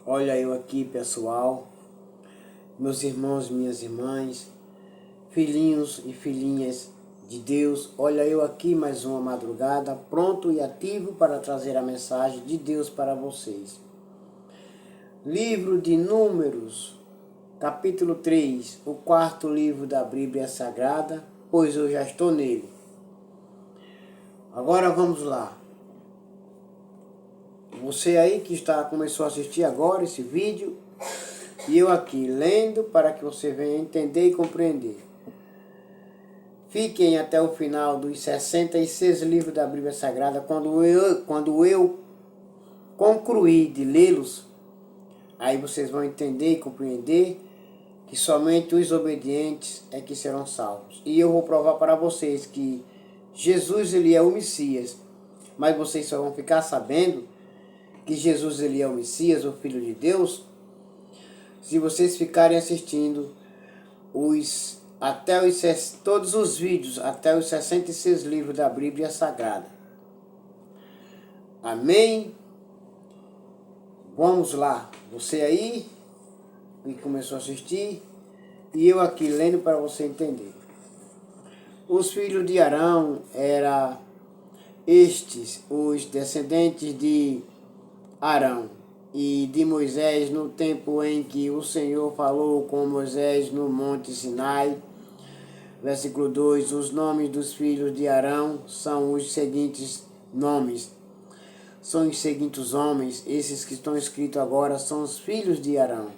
Olha eu aqui, pessoal, meus irmãos, minhas irmãs, filhinhos e filhinhas de Deus. Olha eu aqui mais uma madrugada, pronto e ativo para trazer a mensagem de Deus para vocês. Livro de Números, capítulo 3, o quarto livro da Bíblia Sagrada, pois eu já estou nele. Agora vamos lá. Você aí que começou a assistir agora esse vídeo, e eu aqui lendo para que você venha entender e compreender. Fiquem até o final dos 66 livros da Bíblia Sagrada. Quando eu concluir de lê-los, aí vocês vão entender e compreender que somente os obedientes é que serão salvos. E eu vou provar para vocês que Jesus ele é o Messias, mas vocês só vão ficar sabendo que Jesus ele é o Messias, o Filho de Deus, se vocês ficarem assistindo todos os vídeos, até os 66 livros da Bíblia Sagrada. Amém? Vamos lá. Você aí, que começou a assistir, e eu aqui lendo para você entender. Os filhos de Arão eram estes, os descendentes de Arão e de Moisés no tempo em que o Senhor falou com Moisés no Monte Sinai. Versículo 2, os nomes dos filhos de Arão são os seguintes nomes. São os seguintes homens, esses que estão escritos agora são os filhos de Arão.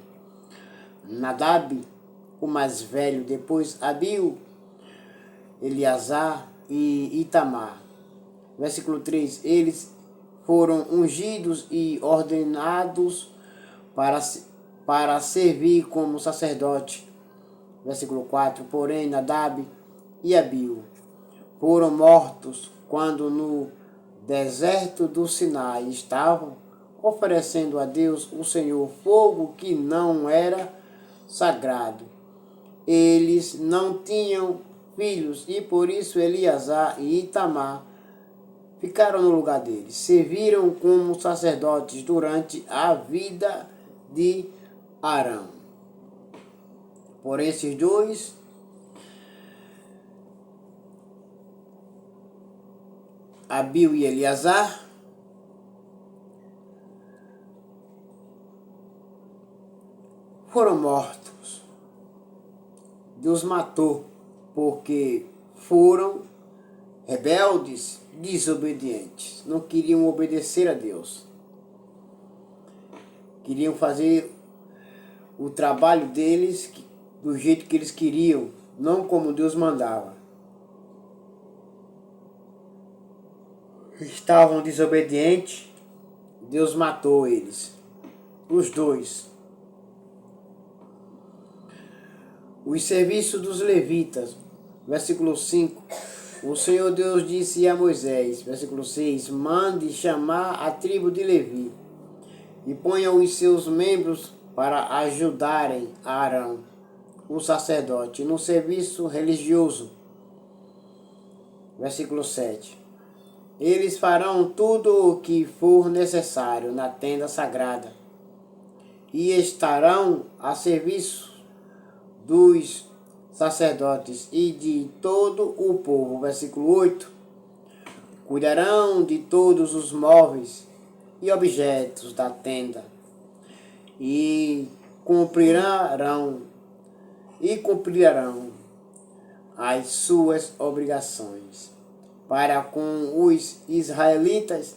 Nadab, o mais velho, depois Abiú, Eleazar e Itamar. Versículo 3, eles foram ungidos e ordenados para servir como sacerdote. Versículo 4, porém Nadab e Abiú foram mortos quando no deserto do Sinai estavam oferecendo a Deus o Senhor fogo que não era sagrado. Eles não tinham filhos e por isso Eleazar e Itamar ficaram no lugar deles. Serviram como sacerdotes durante a vida de Arão. Por esses dois, Abiú e Eleazar, foram mortos. Deus matou porque foram rebeldes, desobedientes. Não queriam obedecer a Deus. Queriam fazer o trabalho deles do jeito que eles queriam, não como Deus mandava. Estavam desobedientes, Deus matou eles, os dois. Os serviços dos levitas, versículo 5. O Senhor Deus disse a Moisés, versículo 6, mande chamar a tribo de Levi e ponha os seus membros para ajudarem Arão, o sacerdote, no serviço religioso. Versículo 7. Eles farão tudo o que for necessário na tenda sagrada e estarão a serviço dos sacerdotes e de todo o povo. Versículo 8. Cuidarão de todos os móveis e objetos da tenda e cumprirão as suas obrigações para com os israelitas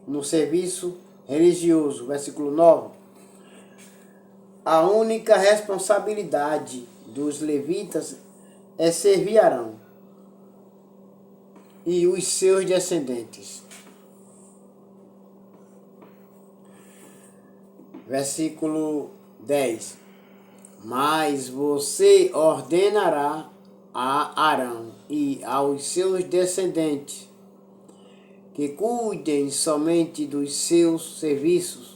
no serviço religioso. Versículo 9. A única responsabilidade dos levitas é servir Arão e os seus descendentes. Versículo 10. Mas você ordenará a Arão e aos seus descendentes que cuidem somente dos seus serviços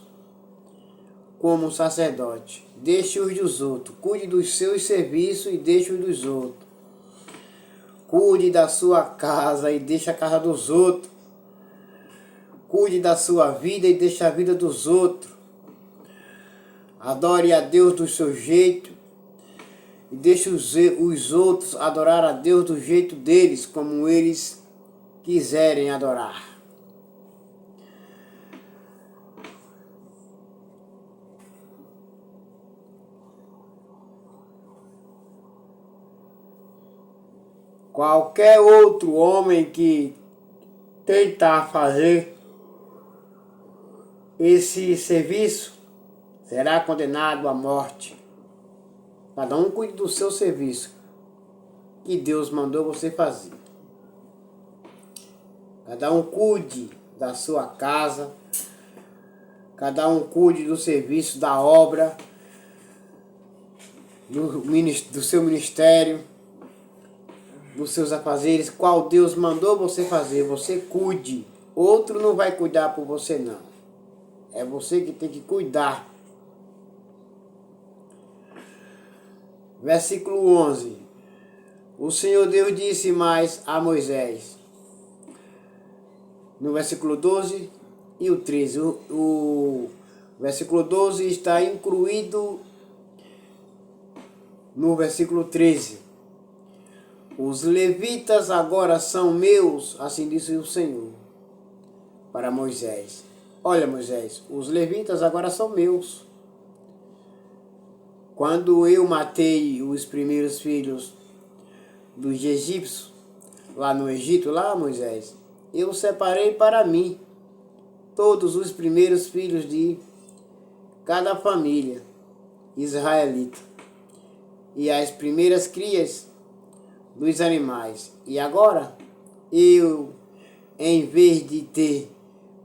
como sacerdote. Deixe-os dos outros. Cuide dos seus serviços e deixe-os dos outros. Cuide da sua casa e deixe a casa dos outros. Cuide da sua vida e deixe a vida dos outros. Adore a Deus do seu jeito e deixe os outros adorar a Deus do jeito deles, como eles quiserem adorar. Qualquer outro homem que tentar fazer esse serviço será condenado à morte. Cada um cuide do seu serviço que Deus mandou você fazer. Cada um cuide da sua casa. Cada um cuide do serviço, da obra, do seu ministério, dos seus afazeres. Qual Deus mandou você fazer, você cuide. Outro não vai cuidar por você, não. É você que tem que cuidar. Versículo 11. O Senhor Deus disse mais a Moisés. No versículo 12 e o 13. O versículo 12 está incluído no versículo 13. Os levitas agora são meus, assim disse o Senhor para Moisés. Olha, Moisés, os levitas agora são meus. Quando eu matei os primeiros filhos dos egípcios, lá no Egito, lá, Moisés, eu separei para mim todos os primeiros filhos de cada família israelita e as primeiras crias dos animais. E agora, eu, em vez de ter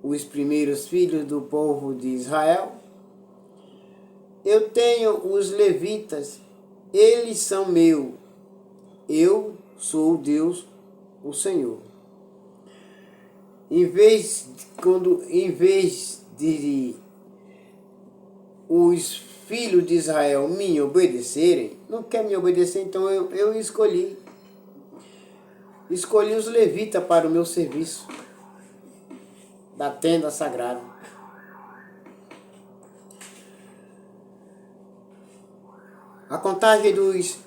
os primeiros filhos do povo de Israel, eu tenho os levitas, eles são meus. Eu sou Deus, o Senhor. Em vez de os filhos de Israel me obedecerem, não quer me obedecer, então eu escolhi os levitas para o meu serviço da tenda sagrada. A contagem dos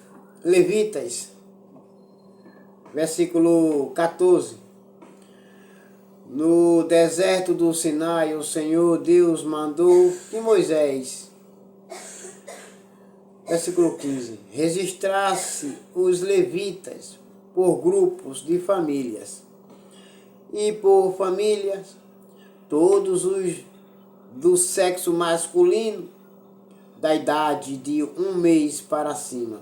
levitas, versículo 14. No deserto do Sinai, o Senhor Deus mandou que Moisés, versículo 15, registrasse os levitas por grupos de famílias e por famílias, todos os do sexo masculino, da idade de 1 mês para cima.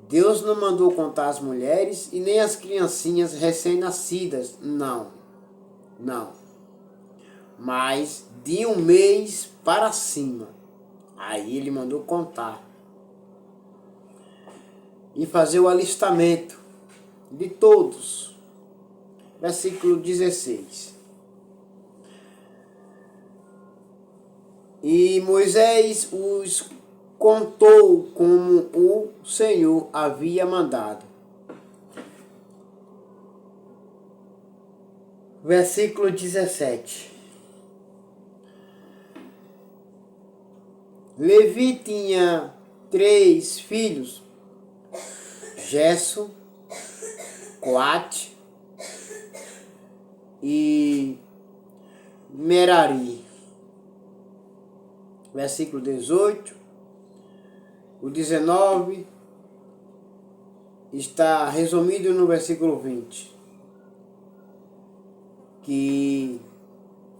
Deus não mandou contar as mulheres e nem as criancinhas recém-nascidas, não. Mas de 1 mês para cima. Aí ele mandou contar. E fazer o alistamento de todos. Versículo 16. E Moisés os contou como o Senhor havia mandado. Versículo 17. Levi tinha 3 filhos, Gerson, Coate e Merari. Versículo 18, o 19 está resumido no versículo 20, que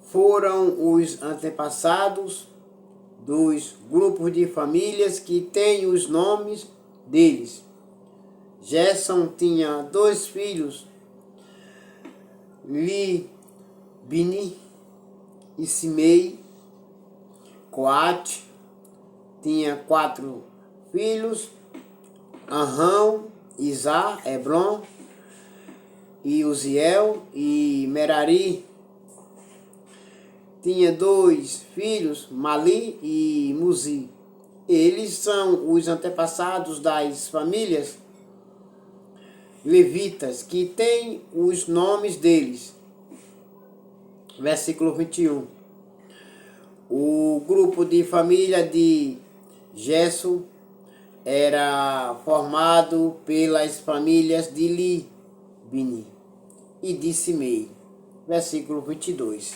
foram os antepassados dos grupos de famílias que têm os nomes deles. Gerson tinha 2 filhos, Libni e Simei. Coate tinha 4 filhos, Arão, Isá, Hebron, e Uziel. E Merari tinha 2 filhos, Mali e Muzi. Eles são os antepassados das famílias levitas, que têm os nomes deles. Versículo 21. O grupo de família de Gerson era formado pelas famílias de Libni e de Simei. Versículo 22.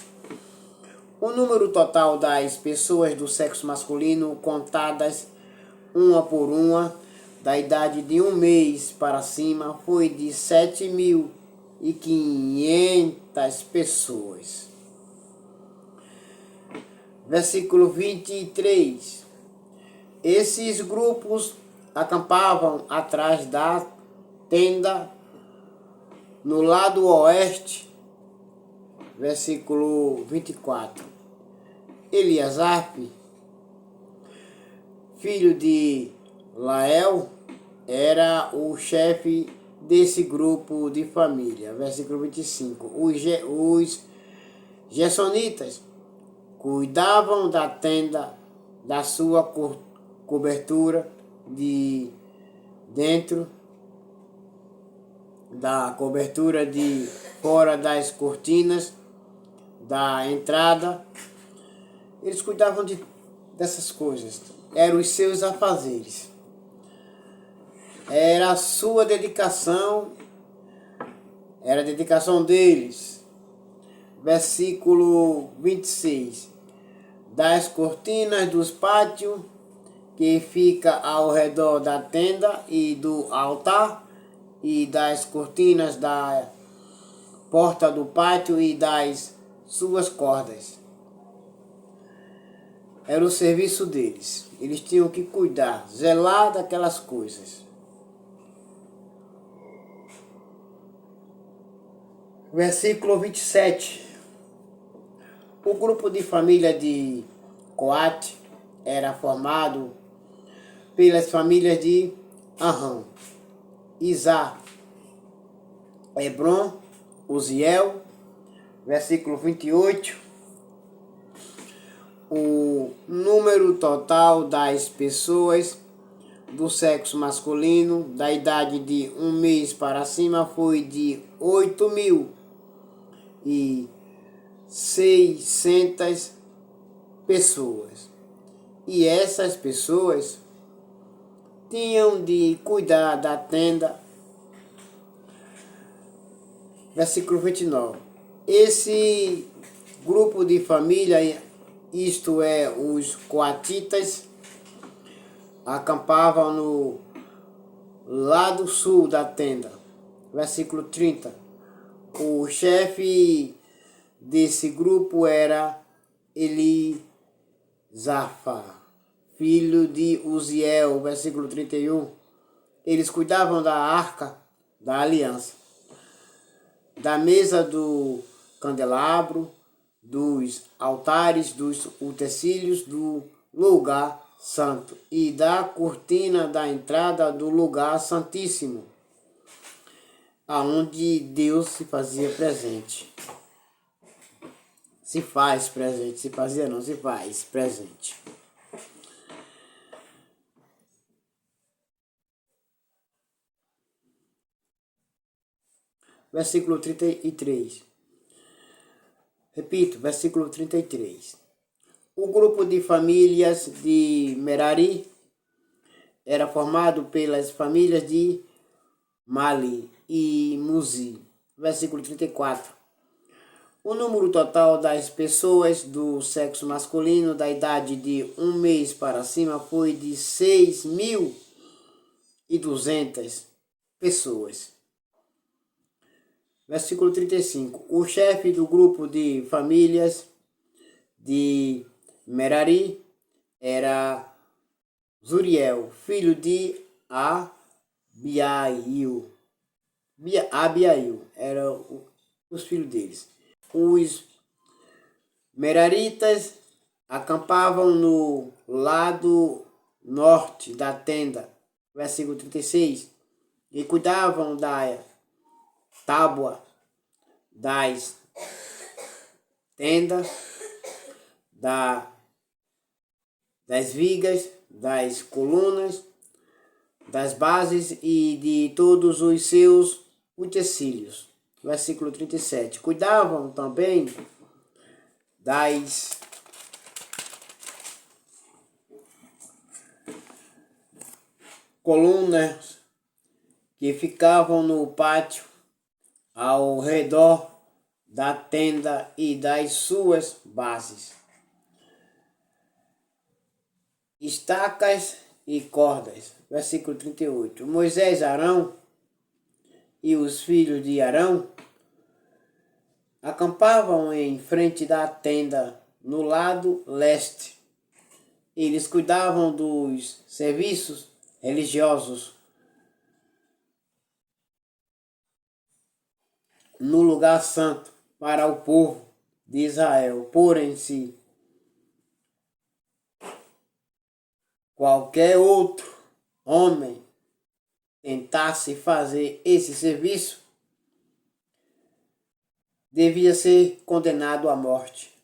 O número total das pessoas do sexo masculino contadas uma por uma, da idade de 1 mês para cima, foi de 7.500 pessoas. Versículo 23. Esses grupos acampavam atrás da tenda no lado oeste. Versículo 24. Eliasaf, filho de Lael, era o chefe desse grupo de família. Versículo 25. Os Gersonitas cuidavam da tenda, da sua cobertura de dentro, da cobertura de fora das cortinas, da entrada. Eles cuidavam dessas coisas. Eram os seus afazeres. Era a sua dedicação, era a dedicação deles. Versículo 26. Das cortinas dos pátios que fica ao redor da tenda e do altar, e das cortinas da porta do pátio e das suas cordas. Era o serviço deles. Eles tinham que cuidar, zelar daquelas coisas. Versículo 27. O grupo de família de Coate era formado pelas famílias de Arão, Isá, Hebron, Uziel. Versículo 28. O número total das pessoas do sexo masculino da idade de 1 mês para cima foi de 8.600 pessoas. E essas pessoas tinham de cuidar da tenda. Versículo 29. Esse grupo de família, isto é, os coatitas, acampavam no lado sul da tenda. Versículo 30. O chefe desse grupo era Elisafa, filho de Uziel. Versículo 31. Eles cuidavam da arca da aliança, da mesa do candelabro, dos altares, dos utensílios do lugar santo e da cortina da entrada do lugar santíssimo, aonde Deus se fazia presente. Se faz presente, se fazia não, se faz presente. Versículo 33. Repito, versículo 33. O grupo de famílias de Merari era formado pelas famílias de Mali e Muzi. Versículo 34. O número total das pessoas do sexo masculino da idade de 1 mês para cima foi de 6.200 pessoas. Versículo 35. O chefe do grupo de famílias de Merari era Zuriel, filho de Abiail. Abiail era os filhos deles. Os Meraritas acampavam no lado norte da tenda. Versículo 36. E cuidavam da tábua das tendas, das vigas, das colunas, das bases e de todos os seus utensílios. Versículo 37. Cuidavam também das colunas que ficavam no pátio ao redor da tenda e das suas bases, estacas e cordas. Versículo 38. Moisés, Arão e os filhos de Arão acampavam em frente da tenda no lado leste. Eles cuidavam dos serviços religiosos no lugar santo para o povo de Israel. Porém, se qualquer outro homem tentasse fazer esse serviço, devia ser condenado à morte.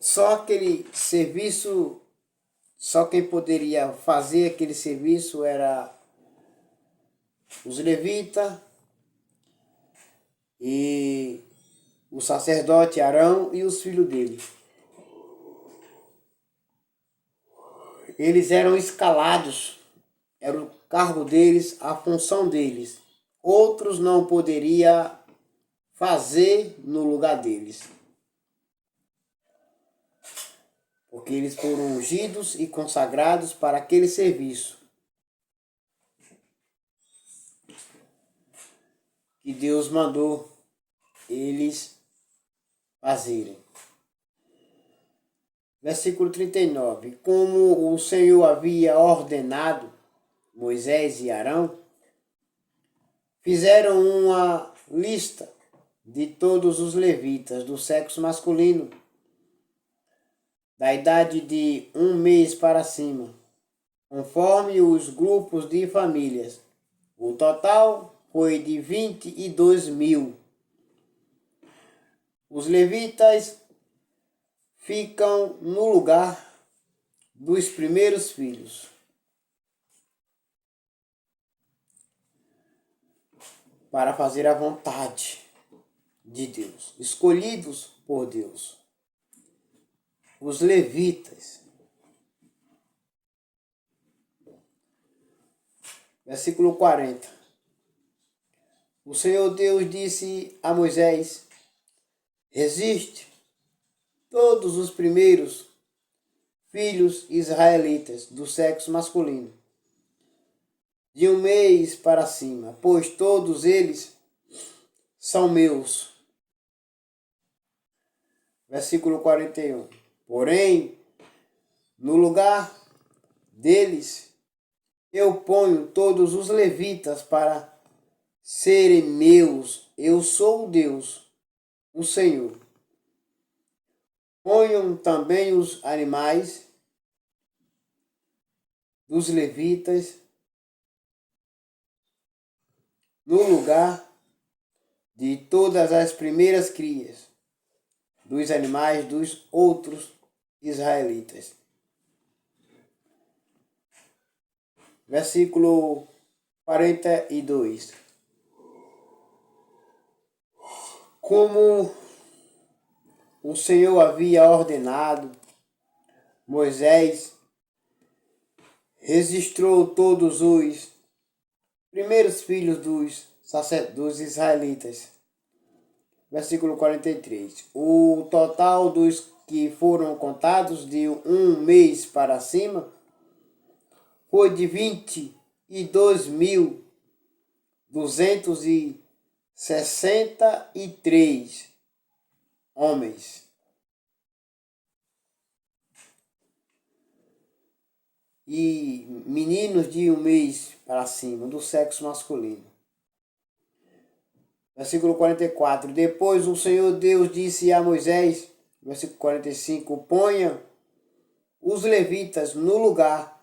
Só aquele serviço, só quem poderia fazer aquele serviço era os levitas e o sacerdote Arão e os filhos dele. Eles eram escalados, era o cargo deles, a função deles. Outros não poderiam fazer no lugar deles, porque eles foram ungidos e consagrados para aquele serviço que Deus mandou eles fazerem. Versículo 39. Como o Senhor havia ordenado Moisés e Arão, fizeram uma lista de todos os levitas do sexo masculino, da idade de 1 mês para cima, conforme os grupos de famílias. O total foi de 22.000. Os levitas ficam no lugar dos primeiros filhos. Para fazer a vontade de Deus, escolhidos por Deus. Os levitas. Versículo 40. O Senhor Deus disse a Moisés: resiste todos os primeiros filhos israelitas do sexo masculino, de 1 mês para cima, pois todos eles são meus. Versículo 41. Porém, no lugar deles, eu ponho todos os levitas para serem meus. Eu sou o Deus, o Senhor. Ponham também os animais dos levitas no lugar de todas as primeiras crias dos animais dos outros israelitas. Versículo 42. Como o Senhor havia ordenado, Moisés registrou todos os primeiros filhos dos israelitas. Versículo 43. O total dos que foram contados de 1 mês para cima foi de 22.263 homens. E meninos de 1 mês para cima, do sexo masculino. Versículo 44. Depois o Senhor Deus disse a Moisés, versículo 45, ponha os levitas no lugar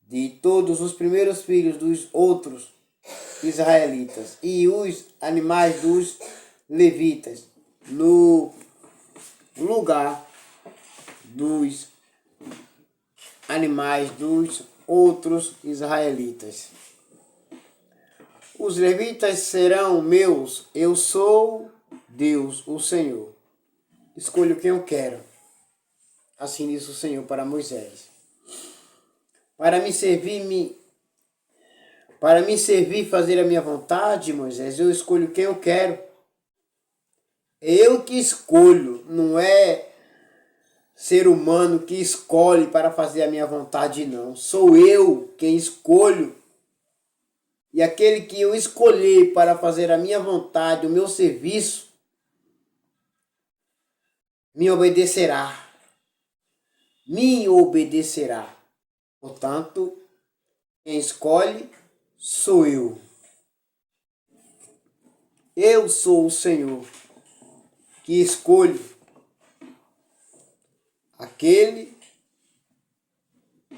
de todos os primeiros filhos dos outros israelitas e os animais dos levitas no lugar dos animais dos outros israelitas. Os levitas serão meus, eu sou Deus, o Senhor. Escolho quem eu quero. Assim disse o Senhor para Moisés. Para me servir, fazer a minha vontade, Moisés, eu escolho quem eu quero. É eu que escolho, não é ser humano que escolhe para fazer a minha vontade, não. Sou eu quem escolho. E aquele que eu escolher para fazer a minha vontade, o meu serviço, me obedecerá. Me obedecerá. Portanto, quem escolhe sou eu. Eu sou o Senhor que escolho aquele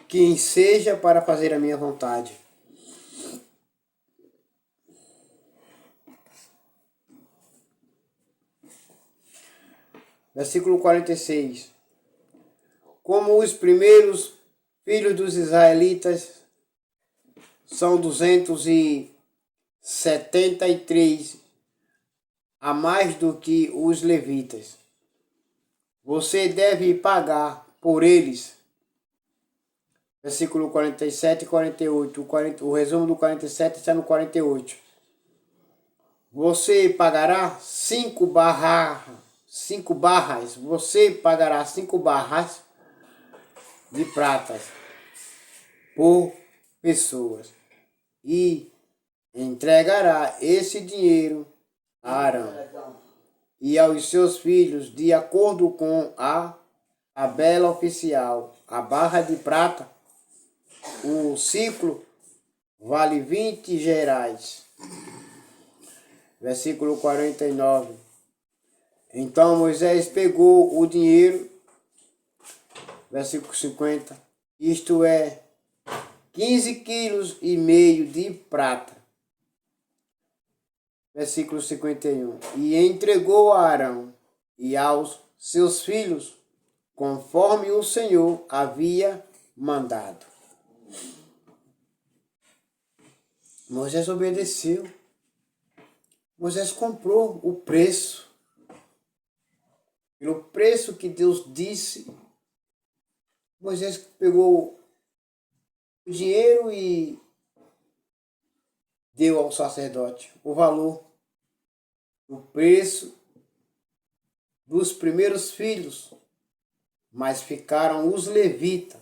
que enseja para fazer a minha vontade. Versículo 46. Como os primeiros filhos dos israelitas são 273 a mais do que os levitas, você deve pagar por eles. Versículo 47 e 48. O resumo do 47 está no 48. Você pagará 5 barras. Você pagará 5 barras de prata por pessoas e entregará esse dinheiro a Arão e aos seus filhos de acordo com a tabela oficial. A barra de prata, o ciclo, vale 20 gerais. Versículo 49. Então Moisés pegou o dinheiro, versículo 50, isto é, 15,5 quilos de prata. Versículo 51. E entregou a Arão e aos seus filhos, conforme o Senhor havia mandado. Moisés obedeceu. Moisés comprou o preço. Pelo preço que Deus disse, Moisés pegou o dinheiro e deu ao sacerdote o valor, o preço dos primeiros filhos, mas ficaram os levitas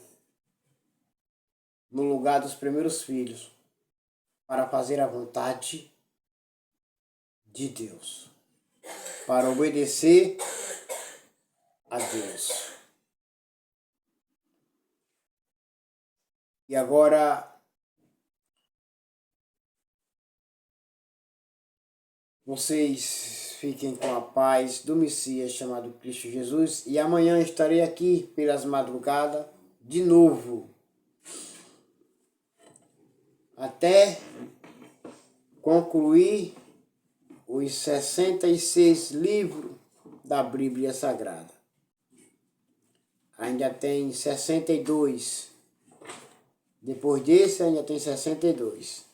no lugar dos primeiros filhos para fazer a vontade de Deus, para obedecer a Deus. E agora vocês fiquem com a paz do Messias chamado Cristo Jesus. E amanhã estarei aqui pelas madrugadas de novo. Até concluir os 66 livros da Bíblia Sagrada. Ainda tem 62. Depois desse ainda tem 62.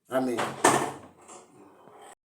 Amém.